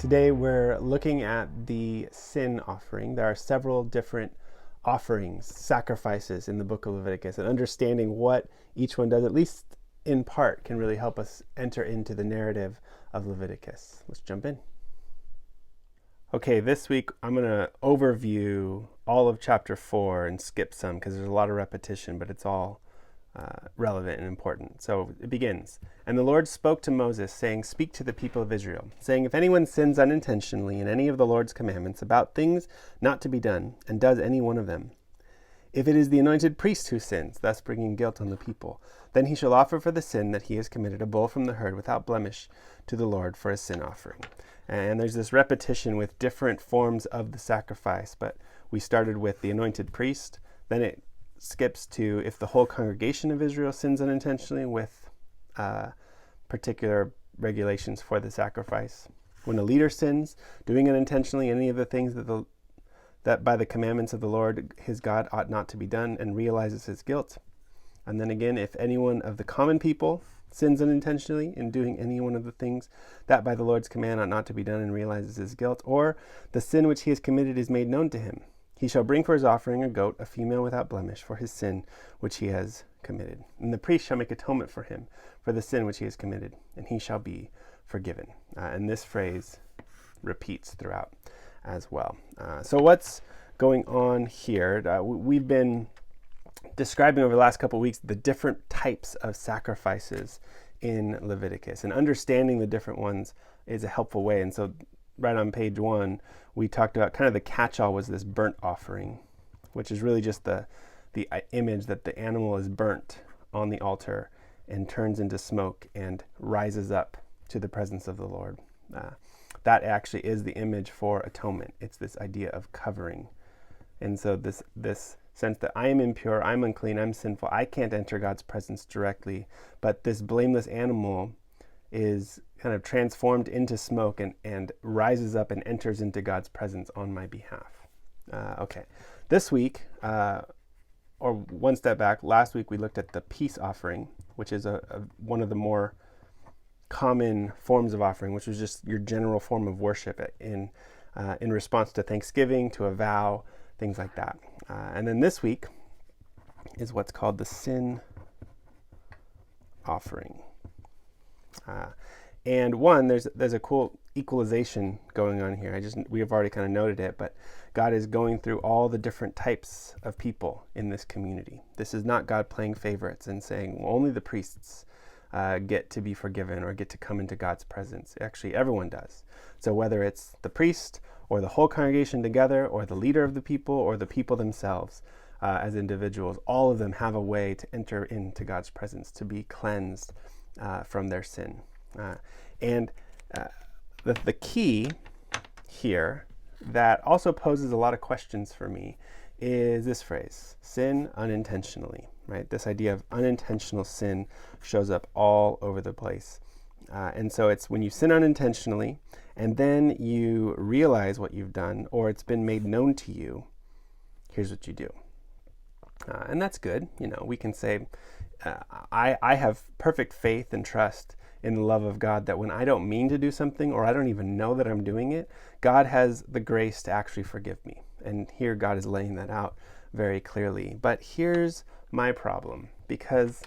Today we're looking at the sin offering. There are several different offerings, sacrifices in the book of Leviticus, and understanding what each one does, at least in part, can really help us enter into the narrative of Leviticus. Let's jump in. Okay, this week I'm going to overview all of chapter 4 and skip some because there's a lot of repetition, but it's all relevant and important. So it begins. And the Lord spoke to Moses, saying, "Speak to the people of Israel, saying, if anyone sins unintentionally in any of the Lord's commandments about things not to be done, and does any one of them, if it is the anointed priest who sins, thus bringing guilt on the people, then he shall offer for the sin that he has committed a bull from the herd without blemish to the Lord for a sin offering." And there's this repetition with different forms of the sacrifice, but we started with the anointed priest, then it skips to if the whole congregation of Israel sins unintentionally with particular regulations for the sacrifice. When a leader sins, doing unintentionally any of the things that by the commandments of the Lord his God ought not to be done, and realizes his guilt. And then again, if anyone of the common people sins unintentionally in doing any one of the things that by the Lord's command ought not to be done, and realizes his guilt, or the sin which he has committed is made known to him, he shall bring for his offering a goat, a female without blemish, for his sin which he has committed. And the priest shall make atonement for him for the sin which he has committed, and he shall be forgiven. And this phrase repeats throughout as well. So what's going on here? We've been describing over the last couple of weeks the different types of sacrifices in Leviticus, and understanding the different ones is a helpful way. And so right on page 1, we talked about kind of the catch-all was this burnt offering, which is really just the image that the animal is burnt on the altar and turns into smoke and rises up to the presence of the Lord. That actually is the image for atonement. It's this idea of covering. And so this sense that I am impure, I'm unclean, I'm sinful, I can't enter God's presence directly, but this blameless animal is kind of transformed into smoke and rises up and enters into God's presence on my behalf. Okay, this week, or one step back, last week we looked at the peace offering, which is one of the more common forms of offering, which was just your general form of worship in response to Thanksgiving, to a vow, things like that. And then this week is what's called the sin offering. And one, there's a cool equalization going on here. We have already kind of noted it, but God is going through all the different types of people in this community. This is not God playing favorites and saying, well, only the priests get to be forgiven or get to come into God's presence. Actually, everyone does. So whether it's the priest or the whole congregation together, or the leader of the people, or the people themselves as individuals, all of them have a way to enter into God's presence, to be cleansed from their sin. And the key here that also poses a lot of questions for me is this phrase, sin unintentionally, right? This idea of unintentional sin shows up all over the place. And so it's when you sin unintentionally and then you realize what you've done, or it's been made known to you, here's what you do. And that's good. We can say, I have perfect faith and trust in the love of God that when I don't mean to do something, or I don't even know that I'm doing it, God has the grace to actually forgive me. And here God is laying that out very clearly. But here's my problem, because,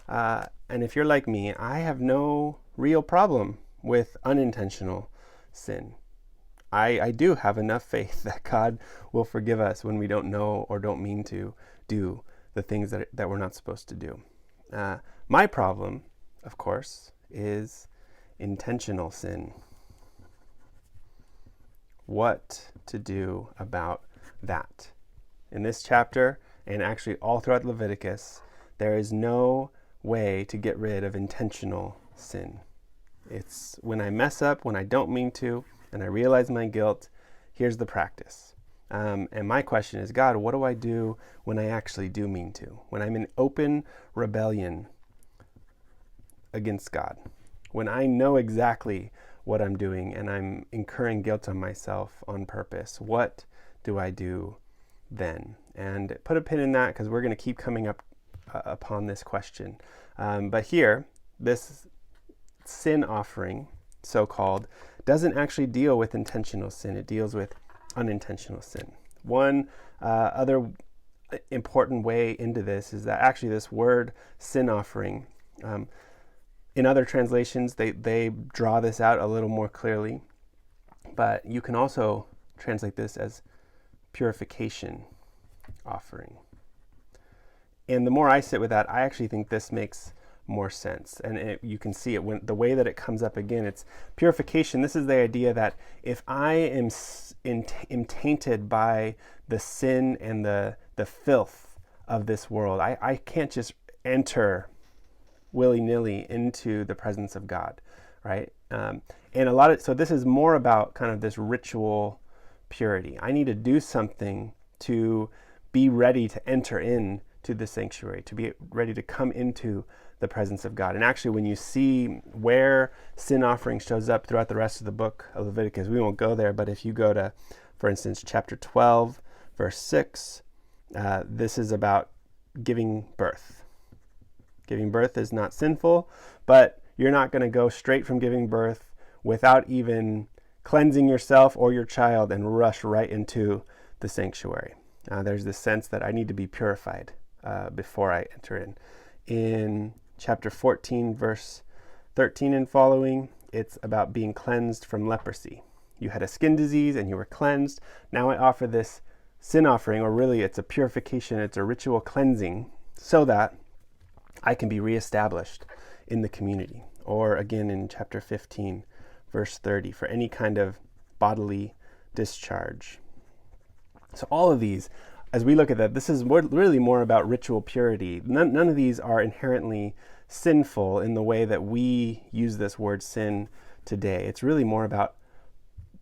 and if you're like me, I have no real problem with unintentional sin. I do have enough faith that God will forgive us when we don't know or don't mean to do the things that we're not supposed to do. My problem, of course, is intentional sin. What to do about that? In this chapter, and actually all throughout Leviticus, there is no way to get rid of intentional sin. It's when I mess up, when I don't mean to, and I realize my guilt, here's the practice. And my question is, God, what do I do when I actually do mean to? When I'm in open rebellion against God? When I know exactly what I'm doing and I'm incurring guilt on myself on purpose, what do I do then? And put a pin in that, because we're going to keep coming up upon this question. But here, this sin offering so-called, doesn't actually deal with intentional sin. It deals with unintentional sin. One other important way into this is that actually this word sin offering, in other translations, they draw this out a little more clearly, but you can also translate this as purification offering. And the more I sit with that, I actually think this makes more sense. And you can see it when the way that it comes up again. It's purification. This is the idea that if I am tainted by the sin and the filth of this world, I can't just enter willy-nilly into the presence of God, right? And so this is more about kind of this ritual purity. I need to do something to be ready to enter in to the sanctuary, to be ready to come into the presence of God. And actually, when you see where sin offering shows up throughout the rest of the book of Leviticus, we won't go there, but if you go to, for instance, chapter 12, verse 6, this is about giving birth. Giving birth is not sinful, but you're not going to go straight from giving birth without even cleansing yourself or your child and rush right into the sanctuary. There's this sense that I need to be purified before I enter in. In chapter 14, verse 13 and following, it's about being cleansed from leprosy. You had a skin disease and you were cleansed. Now I offer this sin offering, or really it's a purification, it's a ritual cleansing, so that I can be reestablished in the community. Or again in chapter 15, verse 30, for any kind of bodily discharge. So all of these, as we look at that, this is really more about ritual purity. None of these are inherently sinful in the way that we use this word sin today. It's really more about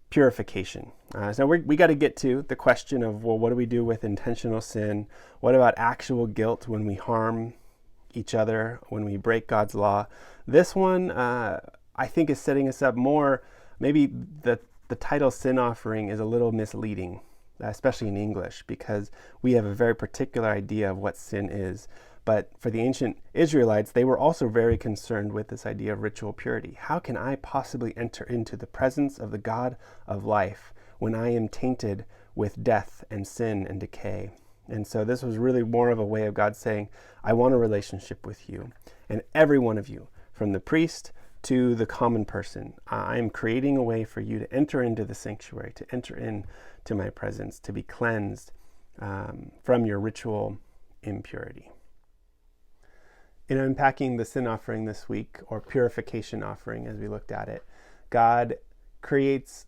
purification. So we got to get to the question of, well, what do we do with intentional sin? What about actual guilt when we harm each other, when we break God's law? This one, I think, is setting us up more. Maybe the title sin offering is a little misleading, especially in English, because we have a very particular idea of what sin is. But for the ancient Israelites, they were also very concerned with this idea of ritual purity. How can I possibly enter into the presence of the God of life when I am tainted with death and sin and decay? And so this was really more of a way of God saying, I want a relationship with you. And every one of you, from the priest to the common person, I am creating a way for you to enter into the sanctuary, to enter into my presence, to be cleansed from your ritual impurity. In unpacking the sin offering this week, or purification offering as we looked at it, God creates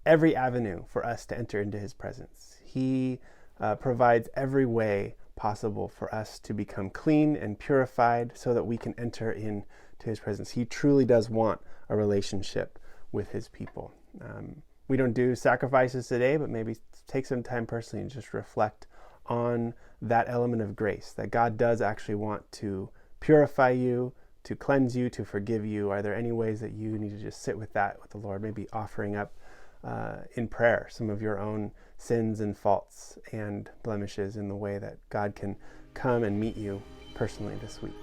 every avenue for us to enter into his presence. He provides every way possible for us to become clean and purified so that we can enter into his presence. He truly does want a relationship with his people. We don't do sacrifices today, but maybe take some time personally and just reflect on that element of grace, that God does actually want to purify you, to cleanse you, to forgive you. Are there any ways that you need to just sit with that with the Lord, maybe offering up in prayer some of your own sins and faults and blemishes in the way that God can come and meet you personally this week?